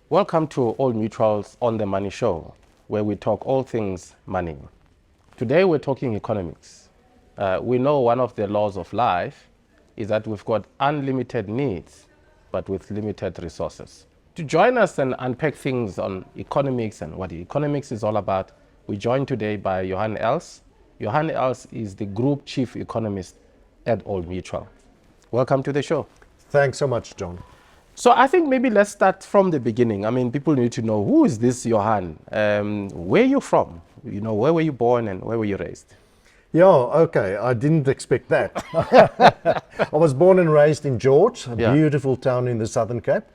Welcome to Old Mutual's On the Money Show, where we talk all things money. Today we're talking economics. We know one of the laws of life is that we've got unlimited needs, but with limited resources. To join us and unpack things on economics and what economics is all about, we're joined today by Johann Els. Johann Els is the Group Chief Economist at Old Mutual. Welcome to the show. Thanks so much, John. So I think maybe let's start from the beginning. I mean, people need to know, who is this Johann? Where are you from? You know, where were you born and where were you raised? Yeah, okay, I didn't expect that. I was born and raised in George, a beautiful town in the Southern Cape.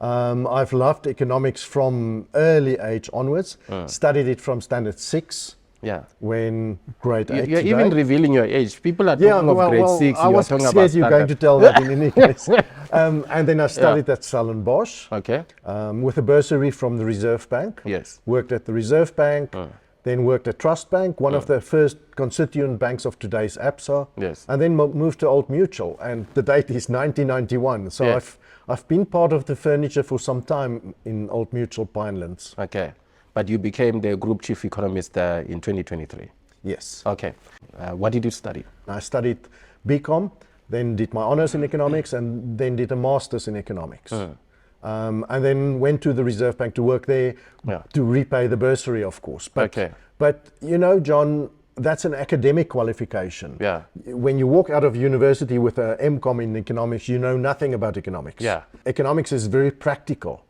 I've loved economics from early age onwards, studied it from standard 6. Yeah. When grade 8 You're today. even revealing your age. People are talking of grade 6. I was scared you're going to tell that in any case. And then I studied at Stellenbosch. Okay. With a bursary from the Reserve Bank. Yes. Worked at the Reserve Bank. Then worked at Trust Bank, one of the first constituent banks of today's ABSA. Yes. And then moved to Old Mutual. And the date is 1991. So yes. I've been part of the furniture for some time in Old Mutual Pinelands. Okay. But you became the Group Chief Economist in 2023. Yes. Okay. What did you study? I studied BCom, then did my honors in economics, and then did a master's in economics. And then went to the Reserve Bank to work there to repay the bursary, of course. But you know, John, that's an academic qualification. Yeah. When you walk out of university with a MCom in economics, you know nothing about economics. Yeah. Economics is very practical.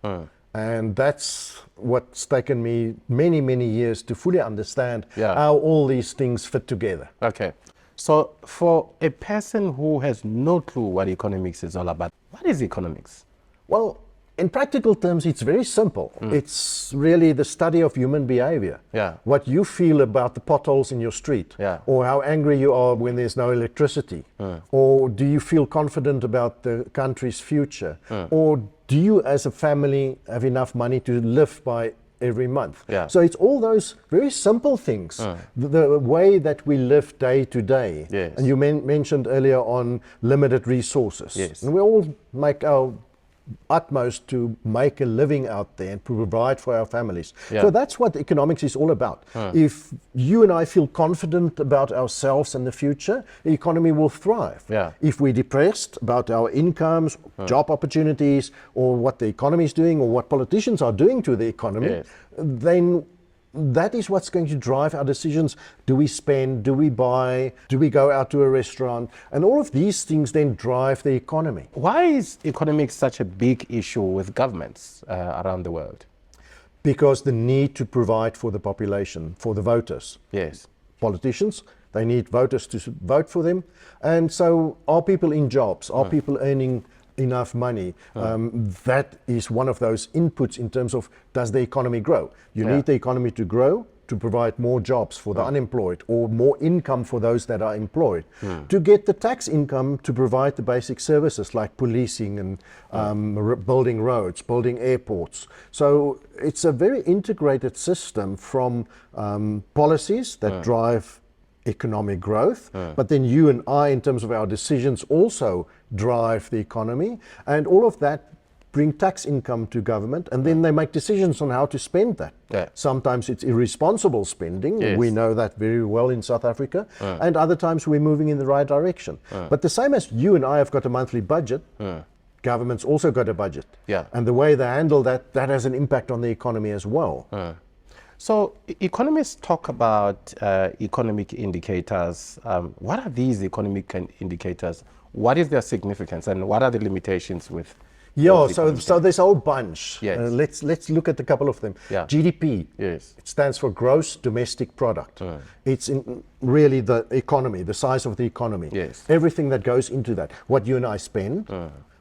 And that's what's taken me many, many years to fully understand how all these things fit together. Okay. So for a person who has no clue what economics is all about, what is economics? Well, in practical terms, it's very simple. It's really the study of human behavior. Yeah. What you feel about the potholes in your street, or how angry you are when there's no electricity, or do you feel confident about the country's future, or do you as a family have enough money to live by every month? So it's all those very simple things, the way that we live day to day. And you mentioned earlier on limited resources. And we all make our utmost to make a living out there and provide for our families. So that's what economics is all about. If you and I feel confident about ourselves and the future, the economy will thrive. If we're depressed about our incomes, job opportunities, or what the economy is doing, or what politicians are doing to the economy, then that is what's going to drive our decisions. Do we spend? Do we buy? Do we go out to a restaurant? And all of these things then drive the economy. Why is economics such a big issue with governments around the world? Because the need to provide for the population, for the voters. Politicians, they need voters to vote for them. And so are people in jobs? Are people earning enough money? That is one of those inputs in terms of, does the economy grow? You need the economy to grow to provide more jobs for the unemployed, or more income for those that are employed, to get the tax income to provide the basic services like policing and building roads, building airports. So it's a very integrated system from policies that drive economic growth, but then you and I, in terms of our decisions, also drive the economy, and all of that bring tax income to government, and then they make decisions on how to spend that. Sometimes it's irresponsible spending, we know that very well in South Africa, and other times we're moving in the right direction. But the same as you and I have got a monthly budget, government's also got a budget. And the way they handle that, that has an impact on the economy as well. So economists talk about economic indicators. What are these economic indicators? What is their significance, and what are the limitations with? So there's a whole bunch. Let's look at a couple of them. GDP. It stands for Gross Domestic Product. It's really the economy, the size of the economy. Everything that goes into that. What you and I spend,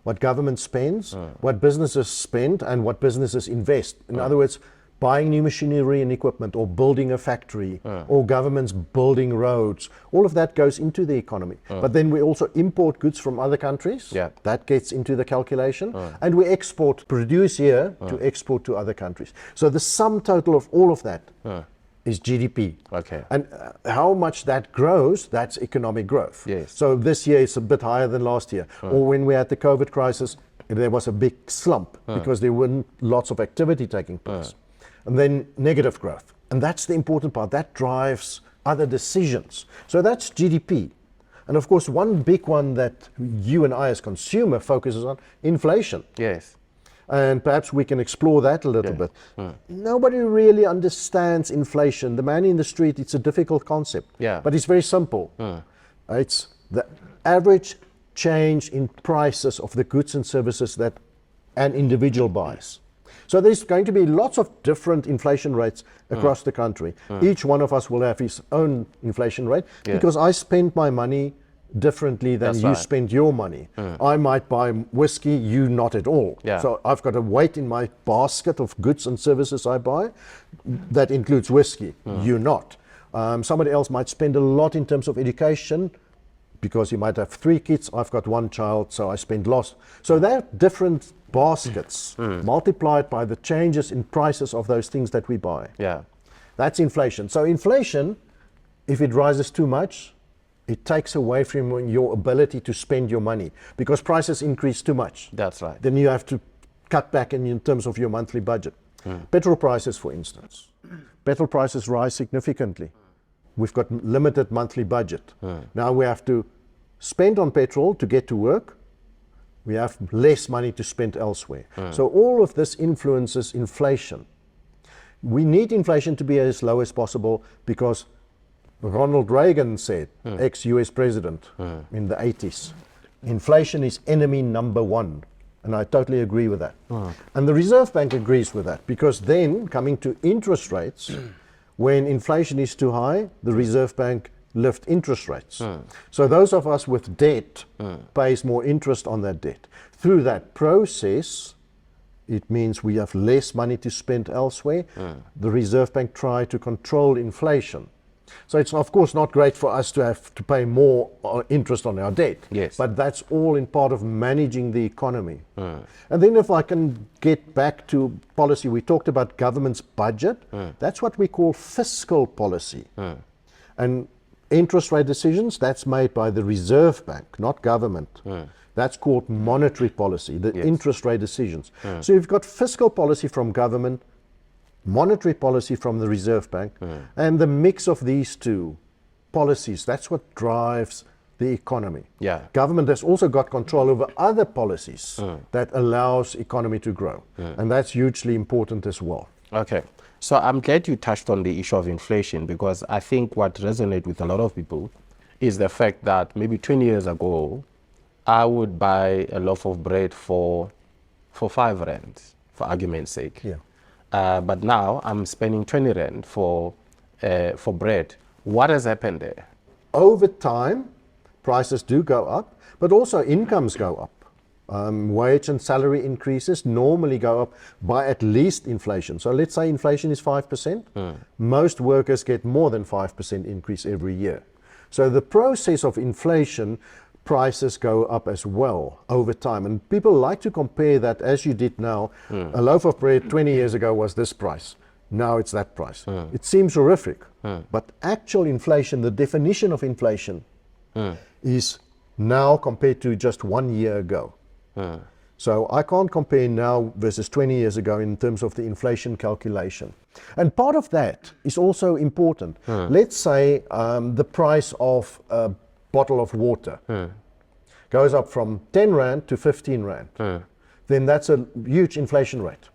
what government spends, what businesses spend, and what businesses invest. In other words, buying new machinery and equipment, or building a factory, or governments building roads, all of that goes into the economy. But then we also import goods from other countries, that gets into the calculation, and we export, produce here to export to other countries. So the sum total of all of that is GDP. Okay. And how much that grows, that's economic growth. Yes. So this year it's a bit higher than last year. Or when we had the COVID crisis, there was a big slump because there weren't lots of activity taking place. And then negative growth. And that's the important part. That drives other decisions. So that's GDP. And of course, one big one that you and I as consumer focuses on, inflation. Yes. And perhaps we can explore that a little bit. Nobody really understands inflation. The man in the street, it's a difficult concept. Yeah. But it's very simple. It's the average change in prices of the goods and services that an individual buys. So there's going to be lots of different inflation rates across the country. Each one of us will have his own inflation rate because I spend my money differently than you spend your money. I might buy whiskey, you not at all. So I've got a weight in my basket of goods and services I buy that includes whiskey, you not. Somebody else might spend a lot in terms of education because he might have 3 kids, I've got 1 child, so I spend less. So they're different baskets multiplied by the changes in prices of those things that we buy. That's inflation. So inflation, if it rises too much, it takes away from your ability to spend your money because prices increase too much. That's right. Then you have to cut back in terms of your monthly budget. Petrol prices, for instance. Petrol prices rise significantly. We've got limited monthly budget. Now we have to spend on petrol to get to work. We have less money to spend elsewhere. So all of this influences inflation. We need inflation to be as low as possible because Ronald Reagan said, ex-US president in the 80s, inflation is enemy number 1. And I totally agree with that. And the Reserve Bank agrees with that because then coming to interest rates, when inflation is too high, the Reserve Bank lift interest rates. So those of us with debt pays more interest on that debt. Through that process, it means we have less money to spend elsewhere. The Reserve Bank try to control inflation. So it's of course not great for us to have to pay more interest on our debt. But that's all in part of managing the economy. And then if I can get back to policy, we talked about government's budget. That's what we call fiscal policy. And interest rate decisions, that's made by the Reserve Bank, not government. That's called monetary policy, the interest rate decisions. So you've got fiscal policy from government, monetary policy from the Reserve Bank, and the mix of these two policies, that's what drives the economy. Government has also got control over other policies that allows economy to grow. And that's hugely important as well. Okay. So I'm glad you touched on the issue of inflation because I think what resonates with a lot of people is the fact that maybe 20 years ago, I would buy a loaf of bread for 5 rand, for argument's sake. But now I'm spending 20 rand for bread. What has happened there? Over time, prices do go up, but also incomes go up. Wage and salary increases normally go up by at least inflation. So let's say inflation is 5%. Most workers get more than 5% increase every year. So the process of inflation, prices go up as well over time. And people like to compare that, as you did now. A loaf of bread 20 years ago was this price. Now it's that price. It seems horrific. But actual inflation, the definition of inflation, is now compared to just 1 year ago. So I can't compare now versus 20 years ago in terms of the inflation calculation. And part of that is also important. Let's say the price of a bottle of water goes up from 10 rand to 15 rand. Then that's a huge inflation rate.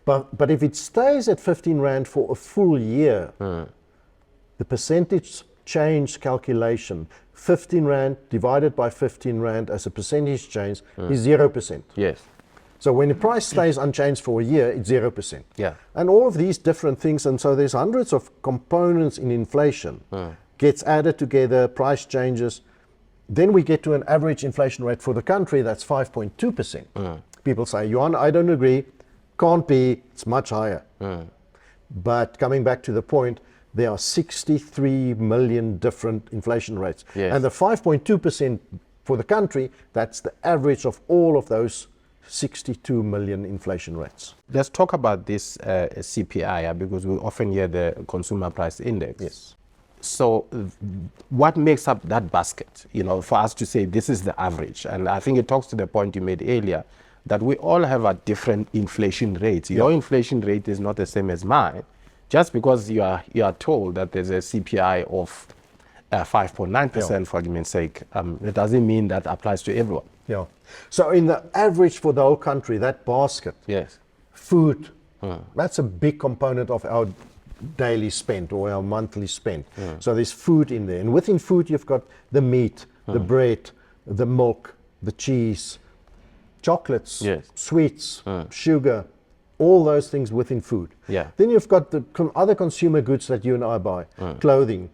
But if it stays at 15 rand for a full year, the percentage change calculation, 15 rand divided by 15 rand as a percentage change is 0%. So when the price stays unchanged for a year, it's 0%. And all of these different things, and so there's hundreds of components in inflation, gets added together, price changes. Then we get to an average inflation rate for the country that's 5.2%. People say, Johann, I don't agree, can't be, it's much higher. But coming back to the point, there are 63 million different inflation rates. And the 5.2% for the country, that's the average of all of those 62 million inflation rates. Let's talk about this CPI because we often hear the consumer price index. Yes. So what makes up that basket, for us to say this is the average? And I think it talks to the point you made earlier that we all have a different inflation rate. Your inflation rate is not the same as mine. Just because you are told that there's a CPI of 5.9% for argument's sake, it doesn't mean that applies to everyone. Yeah. So in the average for the whole country, that basket, Yes. food, that's a big component of our daily spend or our monthly spend. So there's food in there. And within food, you've got the meat, the bread, the milk, the cheese, chocolates, sweets, sugar, all those things within food. Yeah. Then you've got the other consumer goods that you and I buy, clothing,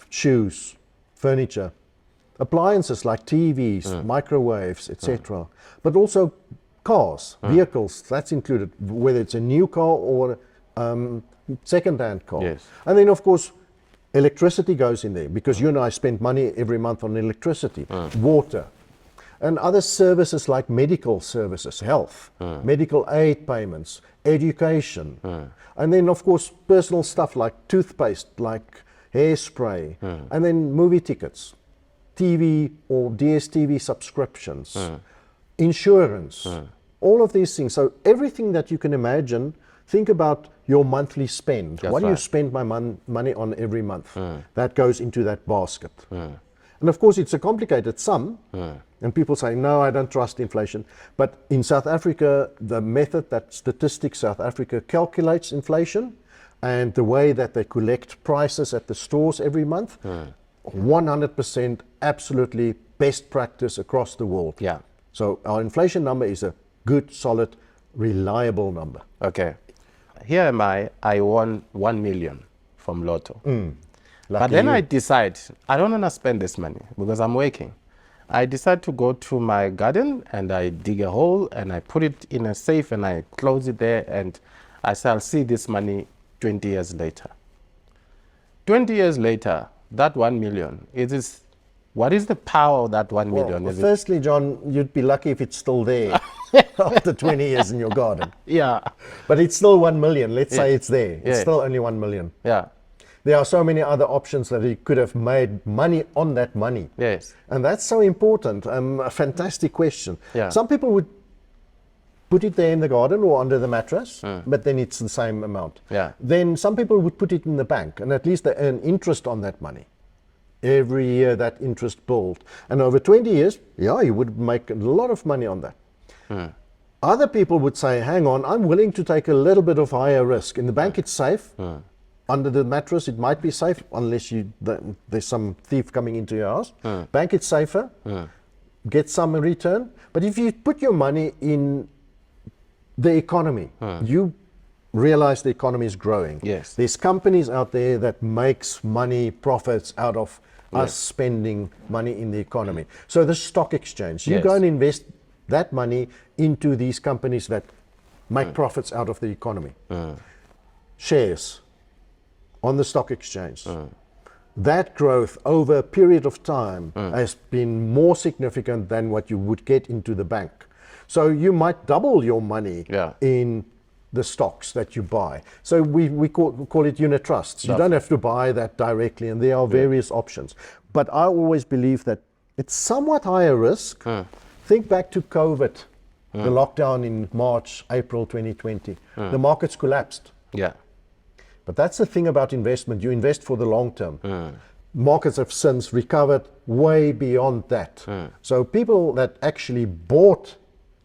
shoes, furniture, appliances like TVs, microwaves, etc. But also cars, vehicles, that's included, whether it's a new car or second-hand car. Yes. And then, of course, electricity goes in there because you and I spend money every month on electricity, water, and other services like medical services, health, medical aid payments, education. And then, of course, personal stuff like toothpaste, like hairspray, and then movie tickets, TV or DSTV subscriptions, insurance, all of these things. So everything that you can imagine, think about your monthly spend. That's what do you right. spend my money on every month? That goes into that basket. And of course, it's a complicated sum. And people say, no, I don't trust inflation. But in South Africa, the method that Statistics South Africa calculates inflation and the way that they collect prices at the stores every month, 100% absolutely best practice across the world. Yeah. So our inflation number is a good, solid, reliable number. Okay. Here am I won 1 million from Lotto. But then I decide, I don't want to spend this money because I'm working. I decide to go to my garden and I dig a hole and I put it in a safe and I close it there and I say, I'll see this money 20 years later. 20 years later, that 1 million, what is the power of that 1 million? Well, firstly, John, you'd be lucky if it's still there after 20 years in your garden. Yeah. But it's still 1 million. Let's say it's there. It's still only 1 million. Yeah. There are so many other options that he could have made money on that money. Yes. And that's so important. A fantastic question. Yeah. Some people would put it there in the garden or under the mattress, but then it's the same amount. Yeah. Then some people would put it in the bank, and at least they earn interest on that money. Every year that interest built. And over 20 years, you would make a lot of money on that. Other people would say, hang on, I'm willing to take a little bit of higher risk. In the bank, it's safe. Under the mattress, it might be safe unless there's some thief coming into your house. Bank, it's safer. Get some in return. But if you put your money in the economy, you realize the economy is growing. Yes. There's companies out there that makes money, profits out of us spending money in the economy. So the stock exchange, you go and invest that money into these companies that make profits out of the economy. Shares on the stock exchange. That growth over a period of time has been more significant than what you would get into the bank. So you might double your money in the stocks that you buy. So we call it unit trusts. You don't have to buy that directly, and there are various options. But I always believe that it's somewhat higher risk. Think back to COVID, the lockdown in March, April 2020. The markets collapsed. Yeah. But that's the thing about investment. You invest for the long term. Markets have since recovered way beyond that. So people that actually bought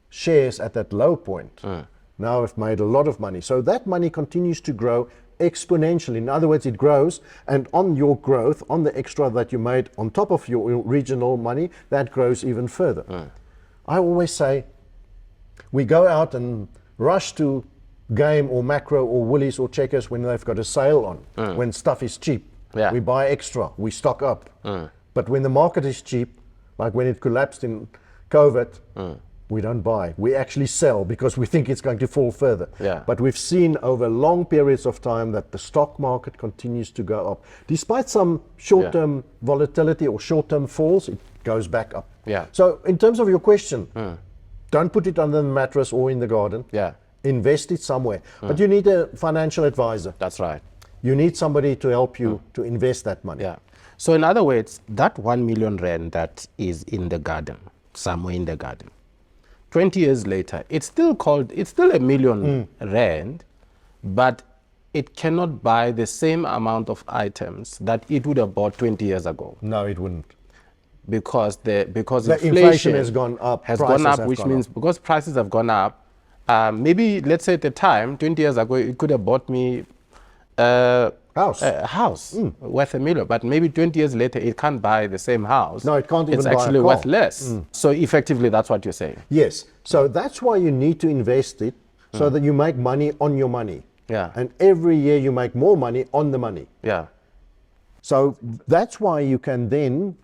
shares at that low point now have made a lot of money. So that money continues to grow exponentially. In other words, it grows, and on your growth, on the extra that you made on top of your original money, that grows even further. I always say, we go out and rush to Game or Macro or Woolies or Checkers when they've got a sale on, when stuff is cheap. We buy extra, we stock up. But when the market is cheap, like when it collapsed in COVID, we don't buy. We actually sell because we think it's going to fall further. But we've seen over long periods of time that the stock market continues to go up. Despite some short-term volatility or short-term falls, it goes back up. So in terms of your question, Don't put it under the mattress or in the garden. Yeah. Invest it somewhere. But you need a financial advisor. That's right. You need somebody to help you to invest that money. Yeah. So in other words, that 1 million rand that is in the garden, somewhere in the garden, 20 years later, it's still a million rand, but it cannot buy the same amount of items that it would have bought 20 years ago. No, it wouldn't. Because the inflation has gone up. Which means because prices have gone up, maybe let's say at the time, 20 years ago, it could have bought me a house worth 1 million, but maybe 20 years later, it can't buy the same house. No, it can't even buy a car. It's actually worth less. So effectively, that's what you're saying. Yes. So that's why you need to invest it so that you make money on your money. Yeah. And every year you make more money on the money. Yeah. So that's why you can then,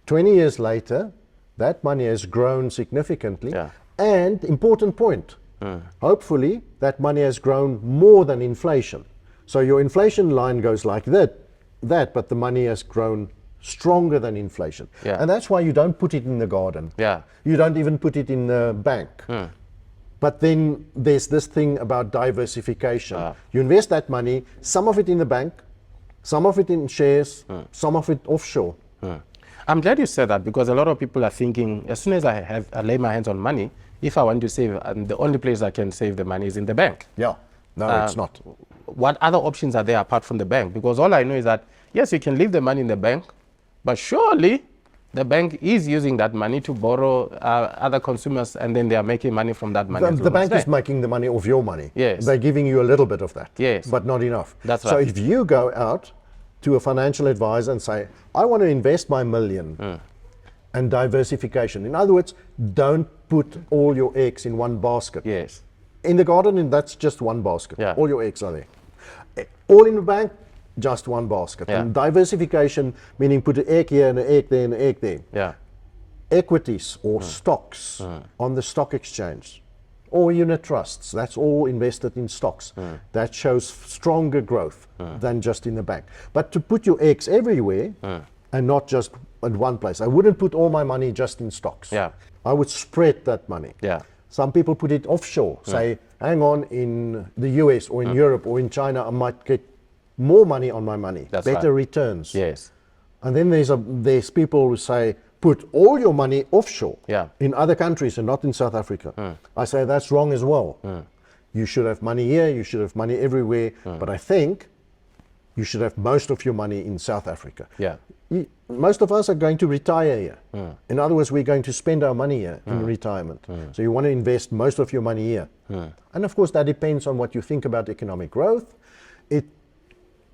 20 years later, that money has grown significantly. Yeah. And important point, hopefully that money has grown more than inflation. So your inflation line goes like that, but the money has grown stronger than inflation. Yeah. And that's why you don't put it in the garden. Yeah. You don't even put it in the bank. But then there's this thing about diversification. You invest that money, some of it in the bank, some of it in shares, some of it offshore. I'm glad you said that, because a lot of people are thinking, as soon as I lay my hands on money, if I want to save, the only place I can save the money is in the bank. Yeah, no, it's not. What other options are there apart from the bank? Because all I know is that, yes, you can leave the money in the bank, but surely the bank is using that money to borrow other consumers, and then they are making money from that money. The bank is making the money off your money. Yes. They're giving you a little bit of that. Yes. But not enough. That's right. So if you go out to a financial advisor and say, I want to invest my million, and diversification. In other words, don't put all your eggs in one basket. Yes. In the garden, that's just one basket. Yeah. All your eggs are there. All in the bank, just one basket. Yeah. And diversification, meaning put an egg here and an egg there and an egg there. Yeah. Equities or stocks on the stock exchange or unit trusts, that's all invested in stocks. That shows stronger growth than just in the bank. But to put your eggs everywhere and not just at one place. I wouldn't put all my money just in stocks. Yeah. I would spread that money. Yeah. Some people put it offshore, say, hang on, in the US or in Europe or in China, I might get more money on my money, That's better right. returns. Yes. And then there's people who say, put all your money offshore in other countries and not in South Africa. I say that's wrong as well. You should have money here, you should have money everywhere, but I think you should have most of your money in South Africa. Yeah. Most of us are going to retire here. In other words, we're going to spend our money here in retirement. So you want to invest most of your money here. And of course, that depends on what you think about economic growth. It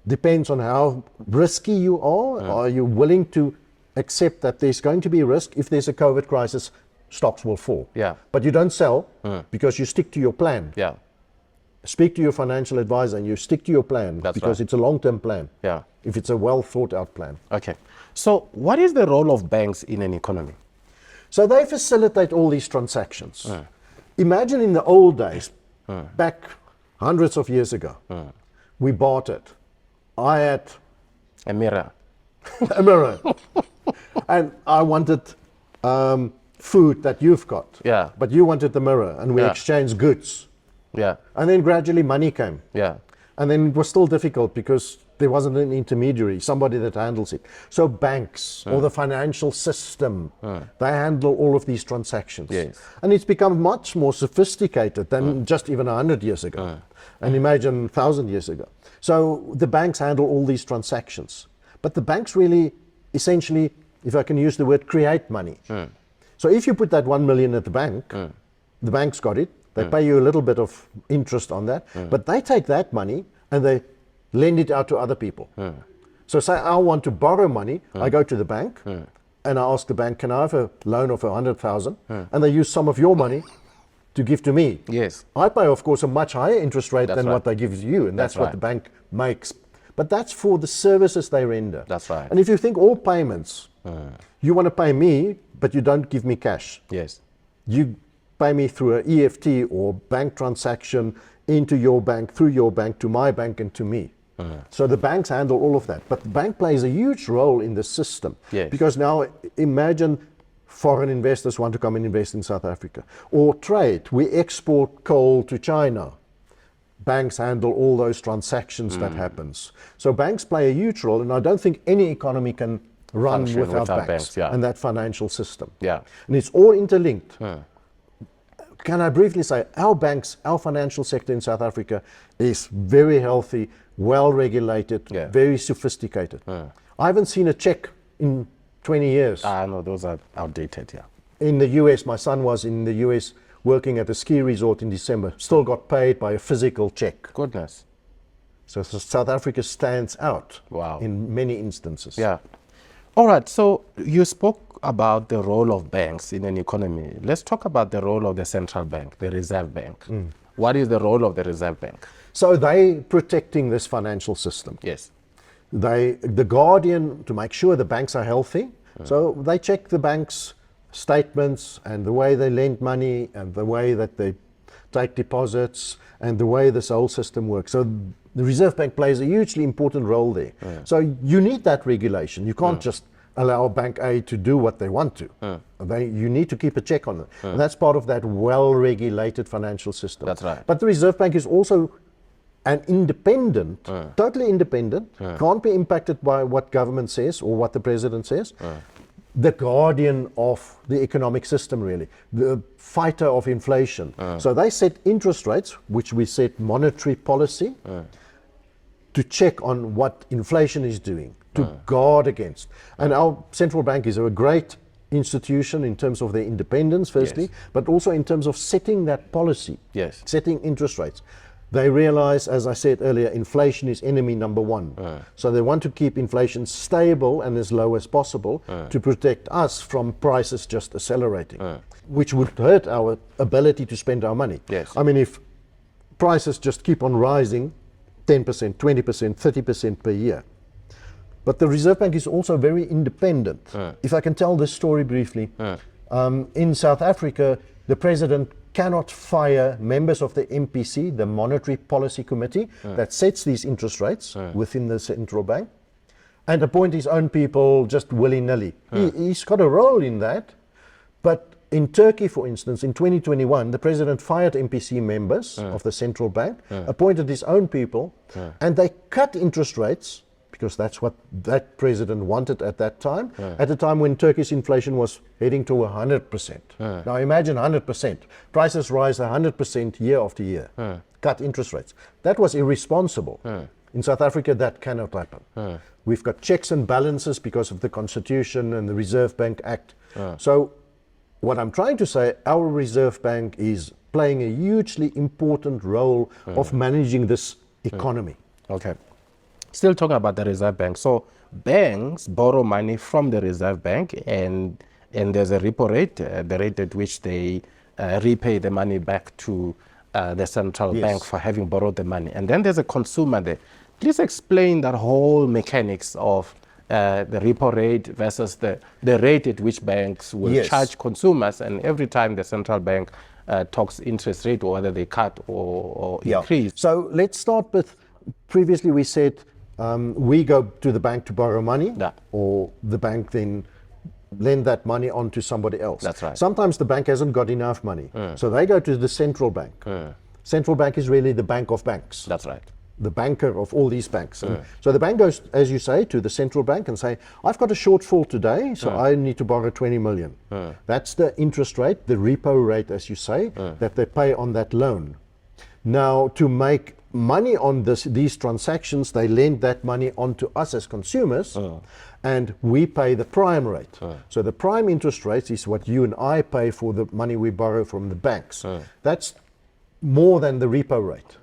depends on how risky you are. Are you willing to accept that there's going to be risk? If there's a COVID crisis, stocks will fall. Yeah. But you don't sell because you stick to your plan. Yeah. Speak to your financial advisor and you stick to your plan. That's because right. it's a long-term plan. Yeah. If it's a well thought out plan. Okay. So what is the role of banks in an economy? So they facilitate all these transactions. Imagine in the old days, back hundreds of years ago, we bartered. I had A mirror. a mirror and I wanted food that you've got. Yeah. But you wanted the mirror and we Yeah. exchanged goods. Yeah. And then gradually money came. Yeah. And then it was still difficult because there wasn't an intermediary, somebody that handles it. So banks or the financial system, they handle all of these transactions. Yes. And it's become much more sophisticated than just even 100 years ago. And imagine 1,000 years ago. So the banks handle all these transactions. But the banks really, essentially, if I can use the word, create money. So if you put that 1 million at the bank, the bank's got it. They pay you a little bit of interest on that, but they take that money and they lend it out to other people. So say I want to borrow money, I go to the bank and I ask the bank, can I have a loan of 100,000? And they use some of your money to give to me. Yes. I pay, of course, a much higher interest rate than right. what they give you, and that's what right. the bank makes. But that's for the services they render. That's right. And if you think all payments, you want to pay me, but you don't give me cash. Yes. You pay me through an EFT or bank transaction into your bank, through your bank, to my bank and to me. So the banks handle all of that. But the bank plays a huge role in the system. Yes. Because now imagine foreign investors want to come and invest in South Africa. Or trade, we export coal to China. Banks handle all those transactions that happens. So banks play a huge role, and I don't think any economy can run without banks and that financial system. Yeah. And it's all interlinked. Can I briefly say, our banks, our financial sector in South Africa is very healthy, well regulated, very sophisticated. I haven't seen a check in 20 years. No, those are outdated, In the US, my son was in the US working at a ski resort in December, still got paid by a physical check. Goodness. So South Africa stands out in many instances. Yeah. All right, so you spoke about the role of banks in an economy. Let's talk about the role of the central bank, the Reserve Bank. What is the role of the Reserve Bank? So they protecting this financial system. Yes. The guardian to make sure the banks are healthy. So they check the banks' statements and the way they lend money and the way that they take deposits and the way this whole system works. So the Reserve Bank plays a hugely important role there. So you need that regulation. You can't just allow Bank A to do what they want to. You need to keep a check on it. And that's part of that well-regulated financial system. That's right. But the Reserve Bank is also an independent, totally independent, can't be impacted by what government says or what the president says. The guardian of the economic system, really, the fighter of inflation. So they set interest rates, which we set monetary policy, to check on what inflation is doing, to guard against. And our central bank is a great institution in terms of their independence, firstly, but also in terms of setting that policy, setting interest rates. They realize, as I said earlier, inflation is enemy number one. So they want to keep inflation stable and as low as possible to protect us from prices just accelerating, which would hurt our ability to spend our money. I mean, if prices just keep on rising 10%, 20%, 30% per year. But the Reserve Bank is also very independent. If I can tell this story briefly, in South Africa, the president cannot fire members of the MPC, the Monetary Policy Committee, that sets these interest rates within the central bank, and appoint his own people just willy-nilly. He's got a role in that, but in Turkey, for instance, in 2021, the president fired MPC members of the central bank, appointed his own people, and they cut interest rates, because that's what that president wanted at that time, at a time when Turkish inflation was heading to 100%. Now imagine 100%. Prices rise 100% year after year. Cut interest rates. That was irresponsible. In South Africa, that cannot happen. We've got checks and balances because of the Constitution and the Reserve Bank Act. So what I'm trying to say, our Reserve Bank is playing a hugely important role of managing this economy. Okay. Still talking about the Reserve Bank. So banks borrow money from the Reserve Bank, and there's a repo rate, the rate at which they repay the money back to the central bank for having borrowed the money. And then there's a consumer there. Please explain that whole mechanics of the repo rate versus the rate at which banks will charge consumers, and every time the central bank talks interest rate, or whether they cut or increase. So let's start with, previously we said, we go to the bank to borrow money, or the bank then lend that money on to somebody else. That's right. Sometimes the bank hasn't got enough money, so they go to the central bank. Central bank is really the bank of banks. That's right. The banker of all these banks. So the bank goes, as you say, to the central bank and say, I've got a shortfall today, so I need to borrow 20 million. That's the interest rate, the repo rate, as you say, that they pay on that loan. Now, to make money on these transactions, they lend that money on to us as consumers, and we pay the prime rate. So the prime interest rate is what you and I pay for the money we borrow from the banks. That's more than the repo rate,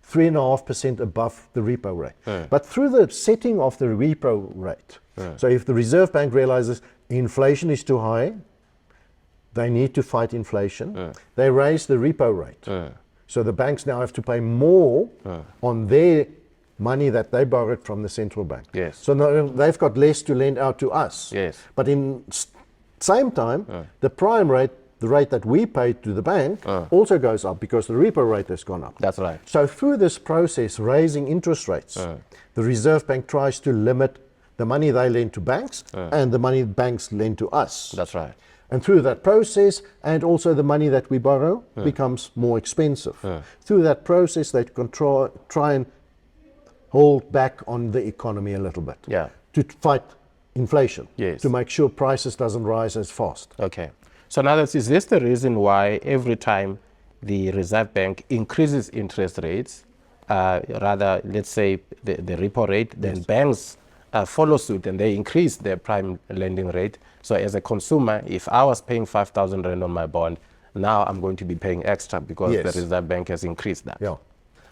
3.5% above the repo rate. But through the setting of the repo rate, so if the Reserve Bank realizes inflation is too high, they need to fight inflation, they raise the repo rate. So the banks now have to pay more on their money that they borrowed from the central bank. So now they've got less to lend out to us. But in same time, the prime rate, the rate that we pay to the bank, also goes up because the repo rate has gone up. That's right. So through this process, raising interest rates, the Reserve Bank tries to limit the money they lend to banks and the money banks lend to us. That's right. And through that process, and also the money that we borrow becomes more expensive. Through that process, they try and hold back on the economy a little bit to fight inflation, to make sure prices doesn't rise as fast. Okay. So now, is this the reason why every time the Reserve Bank increases interest rates, rather, let's say the repo rate, then banks follow suit and they increase their prime lending rate? So as a consumer, if I was paying 5,000 Rand on my bond, now I'm going to be paying extra because the Reserve Bank has increased that. Yeah,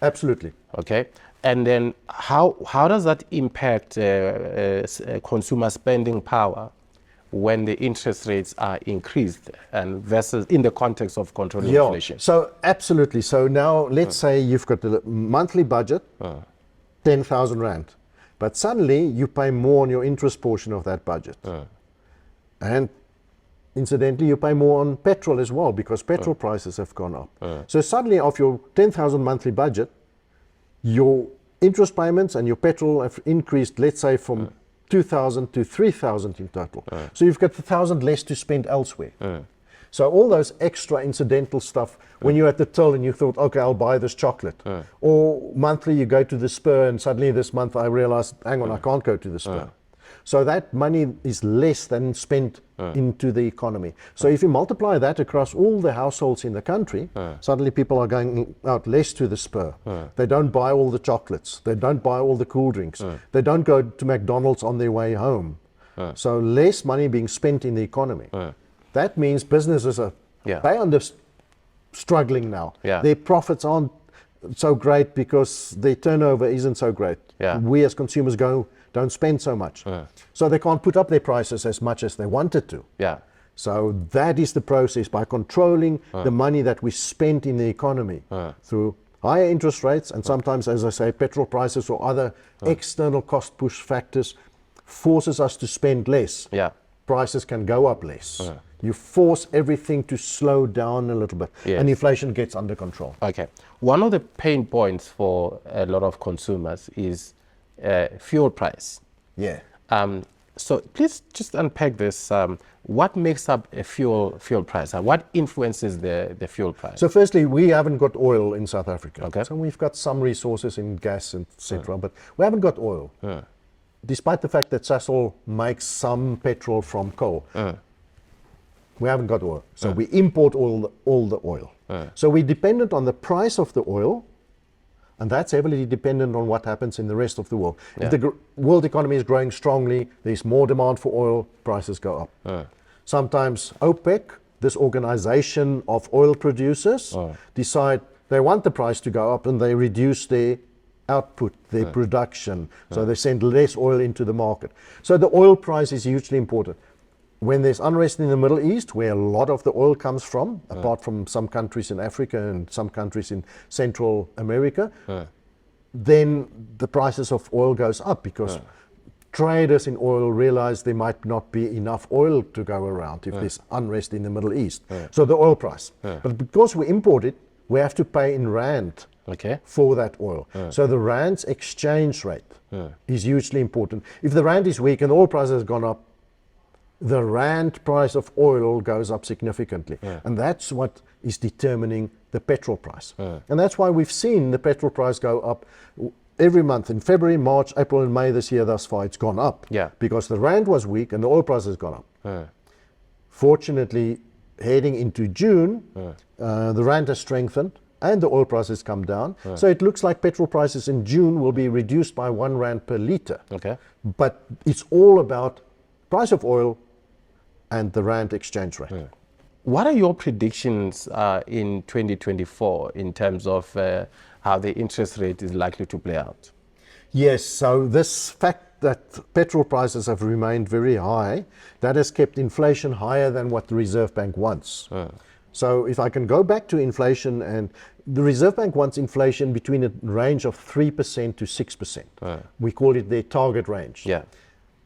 absolutely. Okay. And then how does that impact consumer spending power when the interest rates are increased and versus in the context of controlling inflation? So absolutely. So now let's say you've got a monthly budget, 10,000 Rand, but suddenly you pay more on your interest portion of that budget. And incidentally, you pay more on petrol as well because petrol prices have gone up. So suddenly of your 10,000 monthly budget, your interest payments and your petrol have increased, let's say from 2,000 to 3,000 in total. So you've got 1,000 less to spend elsewhere. So all those extra incidental stuff, when you're at the till and you thought, okay, I'll buy this chocolate. Or monthly you go to the Spur and suddenly this month I realized, hang on, I can't go to the Spur. So that money is less than spent into the economy. So if you multiply that across all the households in the country, suddenly people are going out less to the Spur. They don't buy all the chocolates. They don't buy all the cool drinks. They don't go to McDonald's on their way home. So less money being spent in the economy. That means businesses are struggling now. Their profits aren't so great because their turnover isn't so great. We as consumers don't spend so much. So they can't put up their prices as much as they wanted to. So that is the process, by controlling the money that we spend in the economy through higher interest rates and sometimes, as I say, petrol prices or other external cost push factors forces us to spend less. Prices can go up less. You force everything to slow down a little bit and inflation gets under control. Okay. One of the pain points for a lot of consumers is fuel price. So please just unpack this. What makes up a fuel price? What influences the fuel price? So firstly, we haven't got oil in South Africa. So we've got some resources in gas, etc., but we haven't got oil. Despite the fact that Sasol makes some petrol from coal, we haven't got oil. So we import all the oil. So we're dependent on the price of the oil, and that's heavily dependent on what happens in the rest of the world. If the world economy is growing strongly, there's more demand for oil, prices go up. Sometimes OPEC, this organization of oil producers, decide they want the price to go up and they reduce their output, their production. So they send less oil into the market. So the oil price is hugely important. When there's unrest in the Middle East, where a lot of the oil comes from, apart from some countries in Africa and some countries in Central America, then the prices of oil goes up because traders in oil realize there might not be enough oil to go around if there's unrest in the Middle East. So the oil price. But because we import it, we have to pay in rand for that oil. So the rand's exchange rate is hugely important. If the rand is weak and the oil price has gone up, the rand price of oil goes up significantly. And that's what is determining the petrol price. And that's why we've seen the petrol price go up every month. In February, March, April and May this year thus far, it's gone up. Because the rand was weak and the oil price has gone up. Fortunately, heading into June, the rand has strengthened and the oil price has come down. So it looks like petrol prices in June will be reduced by 1 rand per litre. But it's all about price of oil and the rand exchange rate. What are your predictions in 2024 in terms of how the interest rate is likely to play out? Yes, so this fact that petrol prices have remained very high, that has kept inflation higher than what the Reserve Bank wants. So if I can go back to inflation, and the Reserve Bank wants inflation between a range of 3% to 6%. We call it their target range.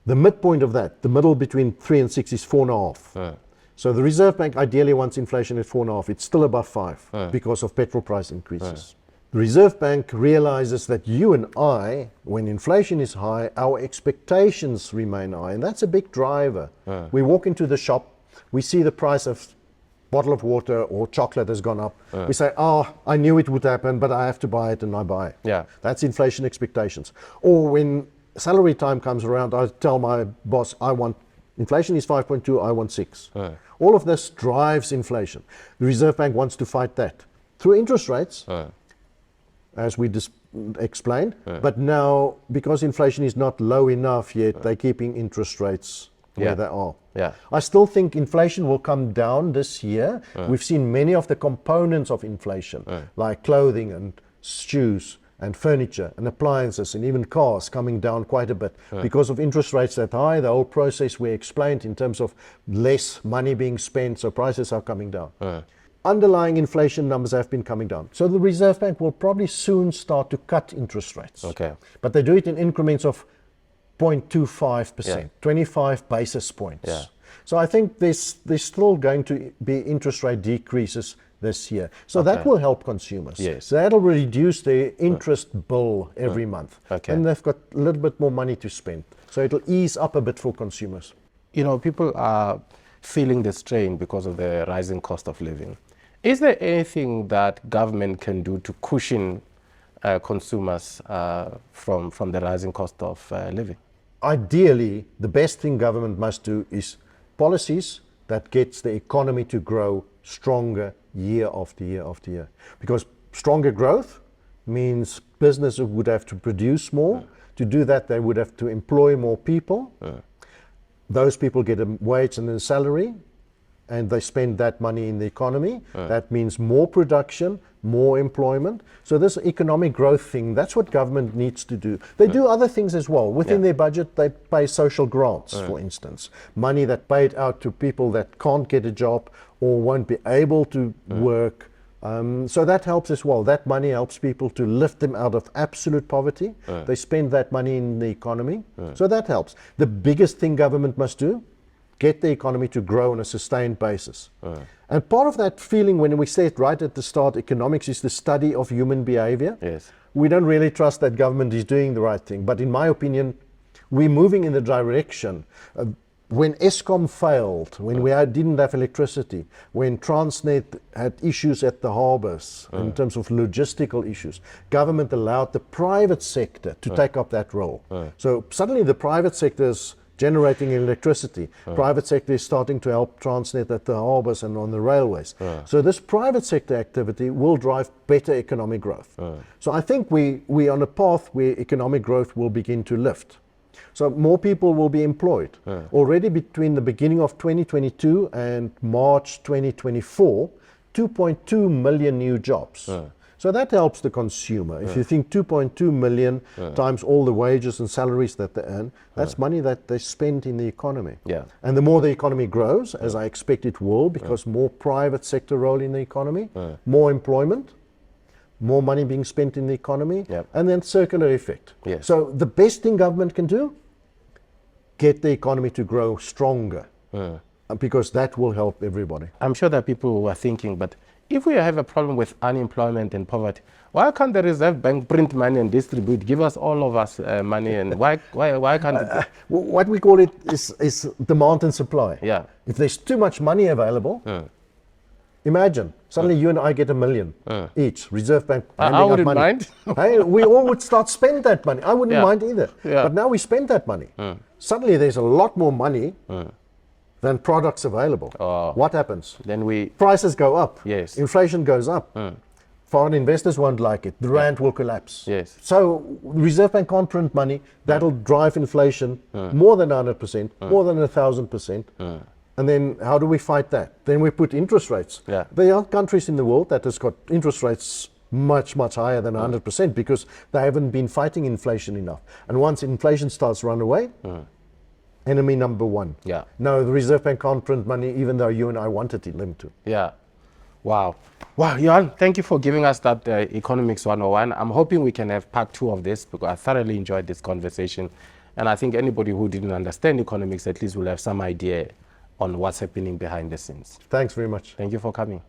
The midpoint of that, the middle between 3 and 6 is 4.5. So the Reserve Bank ideally wants inflation at 4.5. It's still above 5 because of petrol price increases. The Reserve Bank realizes that you and I, when inflation is high, our expectations remain high, and that's a big driver. We walk into the shop We see the price of bottle of water or chocolate has gone up. We say, I knew it would happen, but I have to buy it, and I buy it. Yeah. That's inflation expectations. Or when salary time comes around, I tell my boss, inflation is 5.2, I want 6. All of this drives inflation. The Reserve Bank wants to fight that through interest rates, as we explained. But now, because inflation is not low enough yet, they're keeping interest rates where they are. Yeah. I still think inflation will come down this year. We've seen many of the components of inflation, like clothing and shoes and furniture and appliances and even cars, coming down quite a bit because of interest rates that high. The whole process we explained in terms of less money being spent, so prices are coming down. Underlying inflation numbers have been coming down. So the Reserve Bank will probably soon start to cut interest rates. Okay. But they do it in increments of 0.25%, 25 basis points. Yeah. So I think there's still going to be interest rate decreases this year. So that will help consumers. Yes. So that'll reduce their interest bill every month. Okay. And they've got a little bit more money to spend. So it'll ease up a bit for consumers. You know, people are feeling the strain because of the rising cost of living. Is there anything that government can do to cushion consumers from the rising cost of living? Ideally, the best thing government must do is policies that gets the economy to grow stronger year after year after year. Because stronger growth means businesses would have to produce more. To do that, they would have to employ more people. Those people get a wage and a salary, and they spend that money in the economy. That means more production, more employment. So this economic growth thing, that's what government needs to do. They do other things as well. Within their budget, they pay social grants, for instance. Money that paid out to people that can't get a job or won't be able to work. So that helps as well. That money helps people to lift them out of absolute poverty. They spend that money in the economy. So that helps. The biggest thing government must do, get the economy to grow on a sustained basis. And part of that feeling, when we said right at the start, economics is the study of human behavior. Yes. We don't really trust that government is doing the right thing. But in my opinion, we're moving in the direction. When Eskom failed, when we didn't have electricity, when Transnet had issues at the harbours in terms of logistical issues, government allowed the private sector to take up that role. So suddenly the private sector is generating electricity. Private sector is starting to help Transnet at the harbours and on the railways. So this private sector activity will drive better economic growth. So I think we're on a path where economic growth will begin to lift. So more people will be employed. Already between the beginning of 2022 and March 2024, 2.2 million new jobs. So that helps the consumer. If you think 2.2 million times all the wages and salaries that they earn, that's money that they spend in the economy. And the more the economy grows, as I expect it will, because more private sector role in the economy, more employment, more money being spent in the economy, and then circular effect. So the best thing government can do, get the economy to grow stronger, because that will help everybody. I'm sure that people who are thinking, but if we have a problem with unemployment and poverty, why can't the Reserve Bank print money and distribute, give us all of us money, and why can't it? What we call it is demand and supply. If there's too much money available, imagine, suddenly you and I get $1 million each, Reserve Bank handing I out wouldn't money. mind. Hey, we all would start spend that money. I wouldn't mind either. But now we spend that money. Suddenly there's a lot more money than products available. What happens? Then prices go up. Inflation goes up. Foreign investors won't like it. The rand will collapse. So Reserve Bank can't print money. That'll drive inflation more than 100%, more than 1,000%. And then how do we fight that? Then we put interest rates. There are countries in the world that has got interest rates much, much higher than 100% because they haven't been fighting inflation enough. And once inflation starts to run away, enemy number one. No, the Reserve Bank can't print money even though you and I wanted them to. Wow, Johann, thank you for giving us that Economics 101. I'm hoping we can have part 2 of this because I thoroughly enjoyed this conversation. And I think anybody who didn't understand economics at least will have some idea on what's happening behind the scenes. Thanks very much. Thank you for coming.